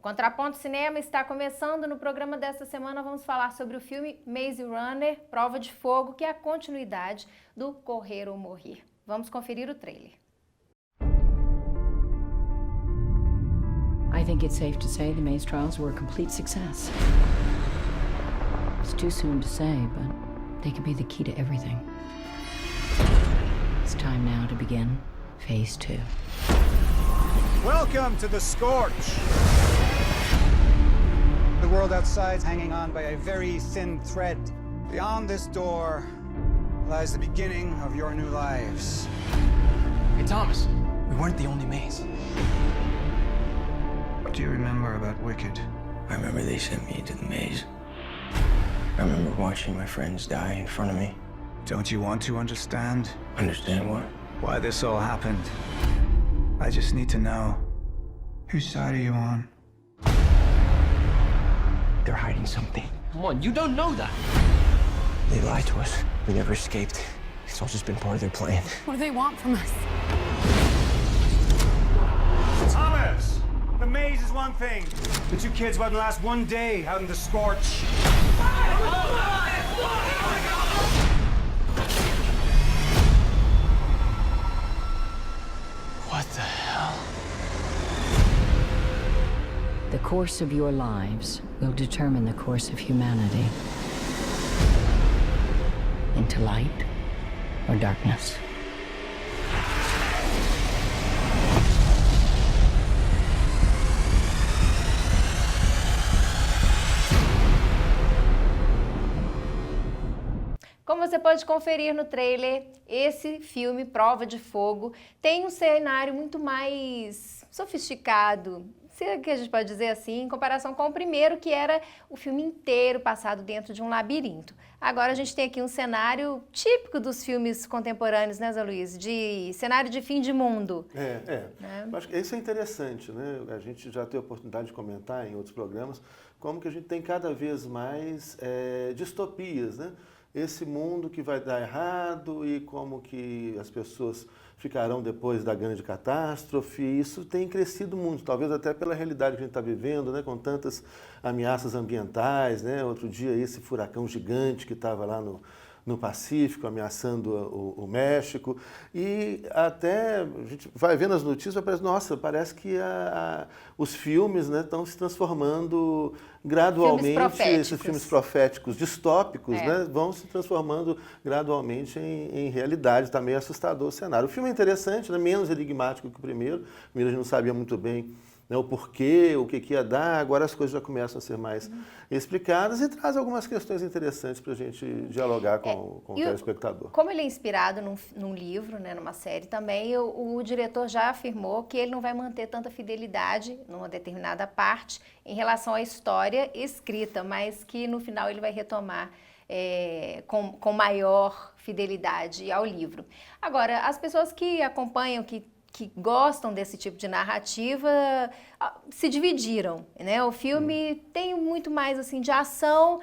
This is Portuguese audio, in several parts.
Contraponto Cinema está começando. No programa desta semana vamos falar sobre o filme Maze Runner, Prova de Fogo, que é a continuidade do Correr ou Morrer. Vamos conferir o trailer. I think it's safe to say the maze trials were a complete success. It's too soon to say, but they could be the key to everything. It's time now to begin phase 2. Welcome to the Scorch. The world outside's hanging on by a very thin thread. Beyond this door lies the beginning of your new lives. Hey, Thomas, we weren't the only maze. What do you remember about Wicked? I remember they sent me into the maze. I remember watching my friends die in front of me. Don't you want to understand? Understand what? Why this all happened? I just need to know. Whose side are you on? They're hiding something. Come on, you don't know that. They lied to us. We never escaped. It's all just been part of their plan. What do they want from us? Thomas! The maze is one thing. The two kids wouldn't last one day out in the Scorch. What the hell? The course of your lives will determine the course of humanity. Into light or darkness. Como você pode conferir no trailer, esse filme, Prova de Fogo, tem um cenário muito mais sofisticado, se é que a gente pode dizer assim, em comparação com o primeiro, que era o filme inteiro passado dentro de um labirinto. Agora a gente tem aqui um cenário típico dos filmes contemporâneos, né, Zé Luiz? De cenário de fim de mundo. Eu acho que isso é interessante, né? A gente já teve a oportunidade de comentar em outros programas como que a gente tem cada vez mais distopias, né? Esse mundo que vai dar errado e como que as pessoas ficarão depois da grande catástrofe. Isso tem crescido muito, talvez até pela realidade que a gente está vivendo, né, com tantas ameaças ambientais, né? Outro dia esse furacão gigante que estava lá no Pacífico, ameaçando o México, e até a gente vai vendo as notícias, parece que os filmes, né, estão se transformando gradualmente, esses filmes proféticos, distópicos, né, vão se transformando gradualmente em realidade. Está meio assustador o cenário. O filme é interessante, né, menos enigmático que o primeiro a gente não sabia muito bem, né, o porquê, o que ia dar. Agora as coisas já começam a ser mais explicadas e traz algumas questões interessantes para a gente dialogar com o telespectador. Como ele é inspirado num livro, né, numa série também, o diretor já afirmou que ele não vai manter tanta fidelidade numa determinada parte em relação à história escrita, mas que no final ele vai retomar com maior fidelidade ao livro. Agora, as pessoas que acompanham, que gostam desse tipo de narrativa, se dividiram, né? O filme tem muito mais assim de ação,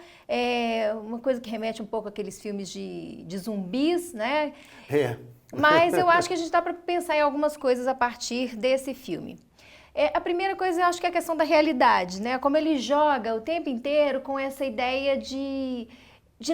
uma coisa que remete um pouco àqueles filmes de zumbis, né? Mas eu acho que a gente dá para pensar em algumas coisas a partir desse filme. A primeira coisa, eu acho que é a questão da realidade, né? Como ele joga o tempo inteiro com essa ideia de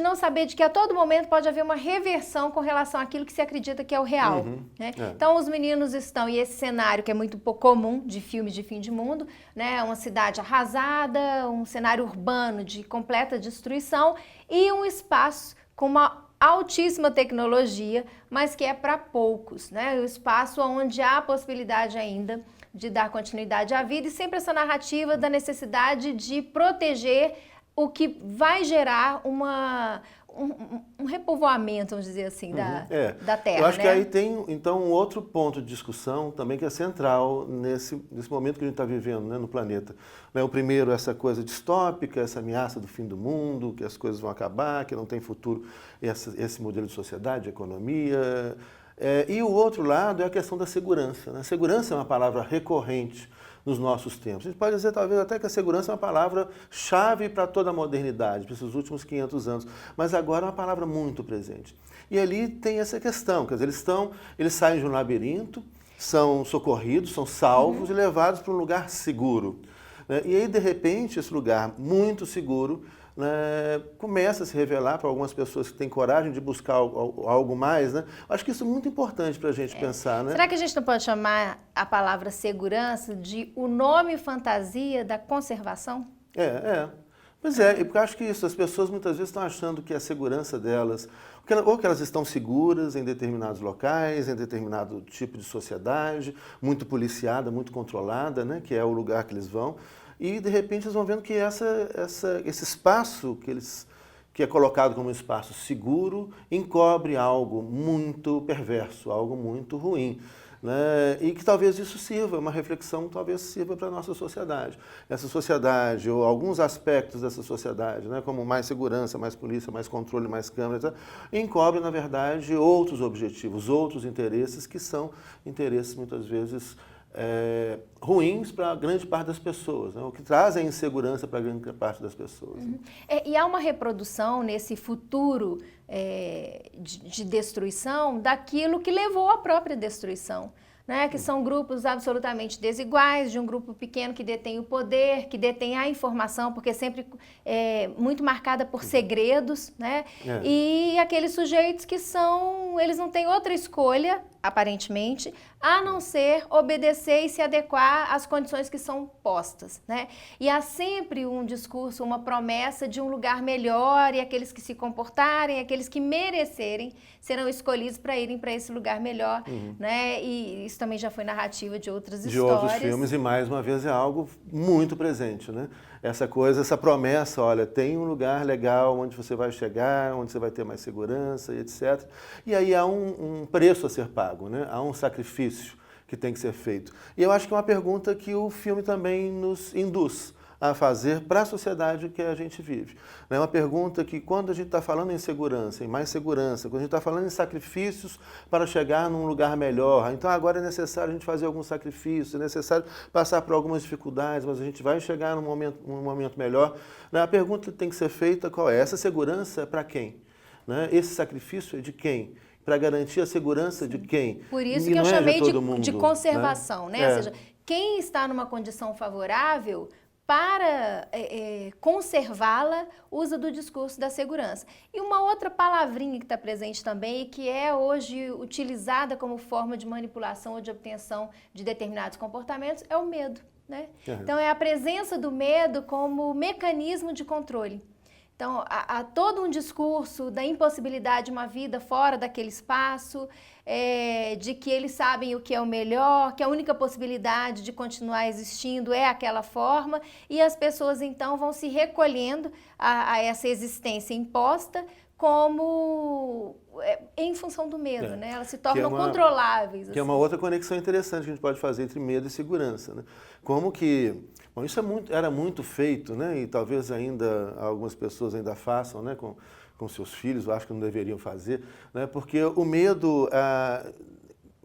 não saber de que a todo momento pode haver uma reversão com relação àquilo que se acredita que é o real. Né? Então os meninos estão, e esse cenário que é muito pouco comum de filmes de fim de mundo, né? Uma cidade arrasada, um cenário urbano de completa destruição e um espaço com uma altíssima tecnologia, mas que é para poucos, né? O espaço onde há a possibilidade ainda de dar continuidade à vida e sempre essa narrativa da necessidade de proteger o que vai gerar um repovoamento, vamos dizer assim, da Terra. Eu acho né? que aí tem, então, um outro ponto de discussão também que é central nesse momento que a gente está vivendo, né, no planeta. O primeiro, essa coisa distópica, essa ameaça do fim do mundo, que as coisas vão acabar, que não tem futuro esse modelo de sociedade, de economia. E o outro lado é a questão da segurança. Né? Segurança é uma palavra recorrente nos nossos tempos. A gente pode dizer, talvez, até que a segurança é uma palavra-chave para toda a modernidade, para esses últimos 500 anos, mas agora é uma palavra muito presente. E ali tem essa questão, quer dizer, eles saem de um labirinto, são socorridos, são salvos e levados para um lugar seguro. né? E aí, de repente, esse lugar muito seguro, né, começa a se revelar para algumas pessoas que têm coragem de buscar algo mais, né? Acho que isso é muito importante para a gente pensar, né? Será que a gente não pode chamar a palavra segurança de o nome fantasia da conservação? Pois é, porque eu acho que isso, as pessoas muitas vezes estão achando que a segurança delas, ou que elas estão seguras em determinados locais, em determinado tipo de sociedade, muito policiada, muito controlada, né, que é o lugar que eles vão, e de repente eles vão vendo que esse espaço que é colocado como um espaço seguro encobre algo muito perverso, algo muito ruim. Né? E que talvez isso sirva, uma reflexão talvez sirva para a nossa sociedade. Essa sociedade, ou alguns aspectos dessa sociedade, né? Como mais segurança, mais polícia, mais controle, mais câmeras, encobre, na verdade, outros objetivos, outros interesses que são interesses, muitas vezes, ruins para a grande parte das pessoas, né? O que trazem insegurança para a grande parte das pessoas. Né? E há uma reprodução nesse futuro de destruição daquilo que levou à própria destruição. Né, que são grupos absolutamente desiguais, de um grupo pequeno que detém o poder, que detém a informação, porque sempre muito marcada por segredos, né? E aqueles sujeitos que eles não têm outra escolha, aparentemente, a não ser obedecer e se adequar às condições que são postas, né? E há sempre um discurso, uma promessa de um lugar melhor, e aqueles que se comportarem, aqueles que merecerem, serão escolhidos para irem para esse lugar melhor, né? E isso também já foi narrativa de outras histórias. De outros filmes, e mais uma vez é algo muito presente, né? Essa coisa, essa promessa, olha, tem um lugar legal onde você vai chegar, onde você vai ter mais segurança, e etc. E aí há um preço a ser pago, né? Há um sacrifício que tem que ser feito. E eu acho que é uma pergunta que o filme também nos induz a fazer para a sociedade que a gente vive. É uma pergunta que, quando a gente está falando em segurança, em mais segurança, quando a gente está falando em sacrifícios para chegar num lugar melhor, então agora é necessário a gente fazer alguns sacrifícios, é necessário passar por algumas dificuldades, mas a gente vai chegar num momento melhor. A pergunta que tem que ser feita, qual é? Essa segurança é para quem? Esse sacrifício é de quem? Para garantir a segurança de quem? Por isso que eu chamei de conservação, né? Ou seja, quem está numa condição favorável para conservá-la, usa do discurso da segurança. E uma outra palavrinha que está presente também e que é hoje utilizada como forma de manipulação ou de obtenção de determinados comportamentos é o medo, né? Então é a presença do medo como mecanismo de controle. Então, há todo um discurso da impossibilidade de uma vida fora daquele espaço, de que eles sabem o que é o melhor, que a única possibilidade de continuar existindo é aquela forma, e as pessoas, então, vão se recolhendo a essa existência imposta como em função do medo, né? Elas se tornam controláveis. Que é uma outra conexão interessante que a gente pode fazer entre medo e segurança, né? Como que... Bom, isso era muito feito, né? E talvez ainda algumas pessoas ainda façam, né? Com seus filhos, eu acho que não deveriam fazer, né? Porque o medo...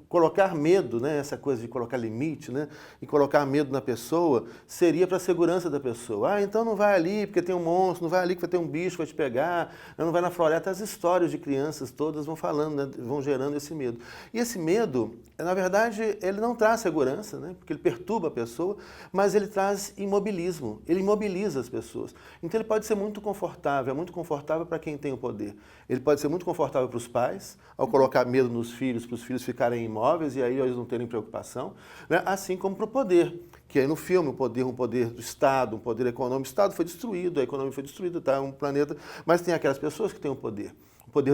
Colocar medo, né, essa coisa de colocar limite, né, e colocar medo na pessoa, seria para a segurança da pessoa. Então não vai ali porque tem um monstro, não vai ali que vai ter um bicho que vai te pegar, não vai na floresta. As histórias de crianças todas vão falando, né, vão gerando esse medo. E esse medo, na verdade, ele não traz segurança, né, porque ele perturba a pessoa, mas ele traz imobilismo, ele imobiliza as pessoas. Então ele pode ser muito confortável, é muito confortável para quem tem o poder. Ele pode ser muito confortável para os pais, ao colocar medo nos filhos, para os filhos ficarem imóveis e aí eles não terem preocupação, né? Assim como para o poder, que aí no filme um poder do Estado, um poder econômico. O Estado foi destruído, a economia foi destruída, tá? Um planeta, mas tem aquelas pessoas que têm o poder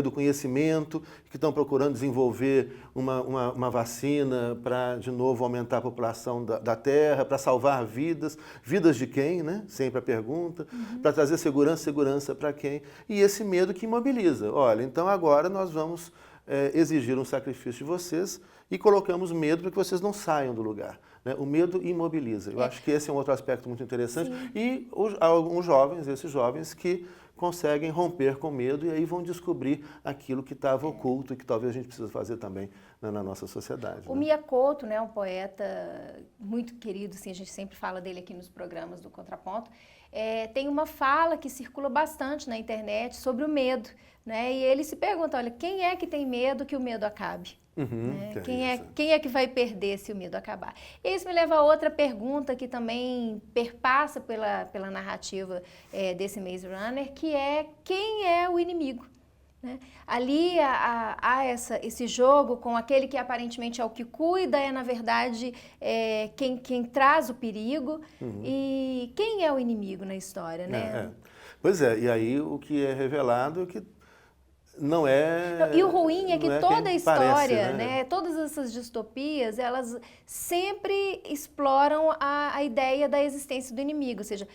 do conhecimento, que estão procurando desenvolver uma vacina para, de novo, aumentar a população da Terra, para salvar vidas. Vidas de quem, né? Sempre a pergunta. Para trazer segurança para quem? E esse medo que imobiliza. Olha, então agora nós vamos exigir um sacrifício de vocês e colocamos medo para que vocês não saiam do lugar. Né? O medo imobiliza. Eu acho que esse é um outro aspecto muito interessante. Sim. E alguns jovens, esses jovens que conseguem romper com medo e aí vão descobrir aquilo que estava oculto e que talvez a gente precisa fazer também, né, na nossa sociedade. O Mia Couto, né, um poeta muito querido, assim, a gente sempre fala dele aqui nos programas do Contraponto, tem uma fala que circula bastante na internet sobre o medo, né? E ele se pergunta, olha, quem é que tem medo que o medo acabe? Né? Quem é que vai perder se o medo acabar? E isso me leva a outra pergunta que também perpassa pela narrativa desse Maze Runner, que é quem é o inimigo? Né? Ali há esse jogo com aquele que aparentemente é o que cuida, na verdade quem traz o perigo. E quem é o inimigo na história, né? Pois é, e aí o que é revelado é que não é... E o ruim é que toda a história, parece, né, todas essas distopias, elas sempre exploram a ideia da existência do inimigo, ou seja,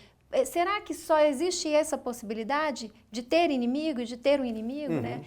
será que só existe essa possibilidade de ter inimigo, de ter um inimigo, né?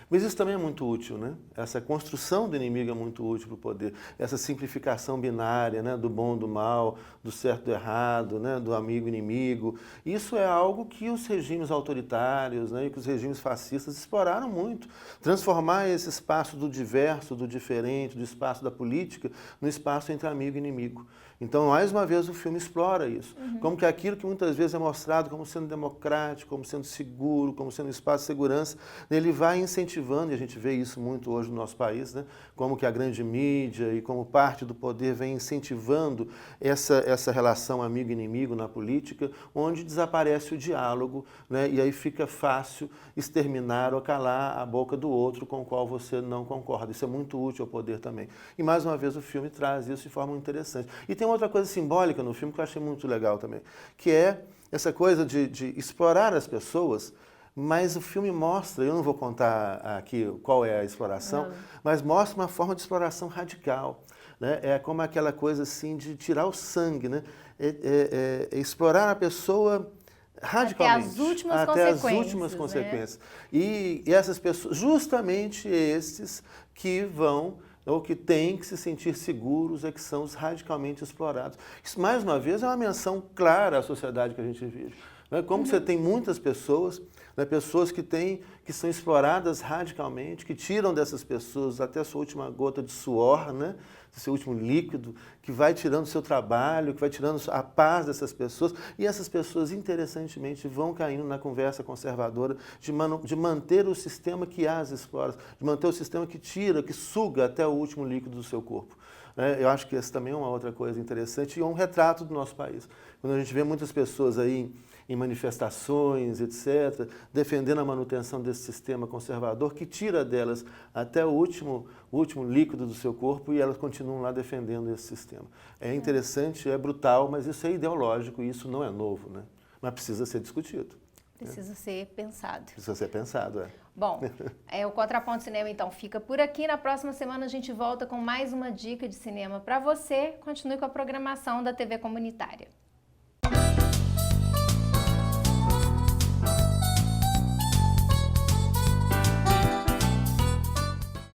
Mas isso também é muito útil, né? Essa construção do inimigo é muito útil para o poder. Essa simplificação binária, né? Do bom, do mal, do certo, do errado, né? Do amigo, inimigo. Isso é algo que os regimes autoritários, né? E que os regimes fascistas exploraram muito. Transformar esse espaço do diverso, do diferente, do espaço da política, no espaço entre amigo e inimigo. Então, mais uma vez, o filme explora isso. Como que aquilo que muitas vezes é mostrado como sendo democrático, como sendo seguro, como sendo um espaço de segurança, ele vai incentivando, e a gente vê isso muito hoje no nosso país, né? Como que a grande mídia e como parte do poder vem incentivando essa relação amigo-inimigo na política, onde desaparece o diálogo, né? E aí fica fácil exterminar ou calar a boca do outro com o qual você não concorda. Isso é muito útil ao poder também. E, mais uma vez, o filme traz isso de forma interessante. E tem outra coisa simbólica no filme que eu achei muito legal também, que é essa coisa de explorar as pessoas, mas o filme mostra, eu não vou contar aqui qual é a exploração, mas mostra uma forma de exploração radical, né? É como aquela coisa assim de tirar o sangue, né? Explorar a pessoa radicalmente. Até as últimas consequências. E essas pessoas, justamente esses que vão... ou que têm que se sentir seguros, que são os radicalmente explorados. Isso, mais uma vez, é uma menção clara à sociedade que a gente vive. Né? Como você tem muitas pessoas, né? Pessoas que são exploradas radicalmente, que tiram dessas pessoas até a sua última gota de suor, né? Seu último líquido, que vai tirando o seu trabalho, que vai tirando a paz dessas pessoas. E essas pessoas, interessantemente, vão caindo na conversa conservadora de manter o sistema que as explora, de manter o sistema que tira, que suga até o último líquido do seu corpo. Eu acho que essa também é uma outra coisa interessante e é um retrato do nosso país. Quando a gente vê muitas pessoas aí em manifestações, etc., defendendo a manutenção desse sistema conservador que tira delas até o último líquido do seu corpo e elas continuam lá defendendo esse sistema. É interessante, é brutal, mas isso é ideológico e isso não é novo, né? Mas precisa ser discutido. Precisa ser pensado. Precisa ser pensado, Bom, o Contraponto Cinema, então, fica por aqui. Na próxima semana a gente volta com mais uma dica de cinema para você. Continue com a programação da TV Comunitária.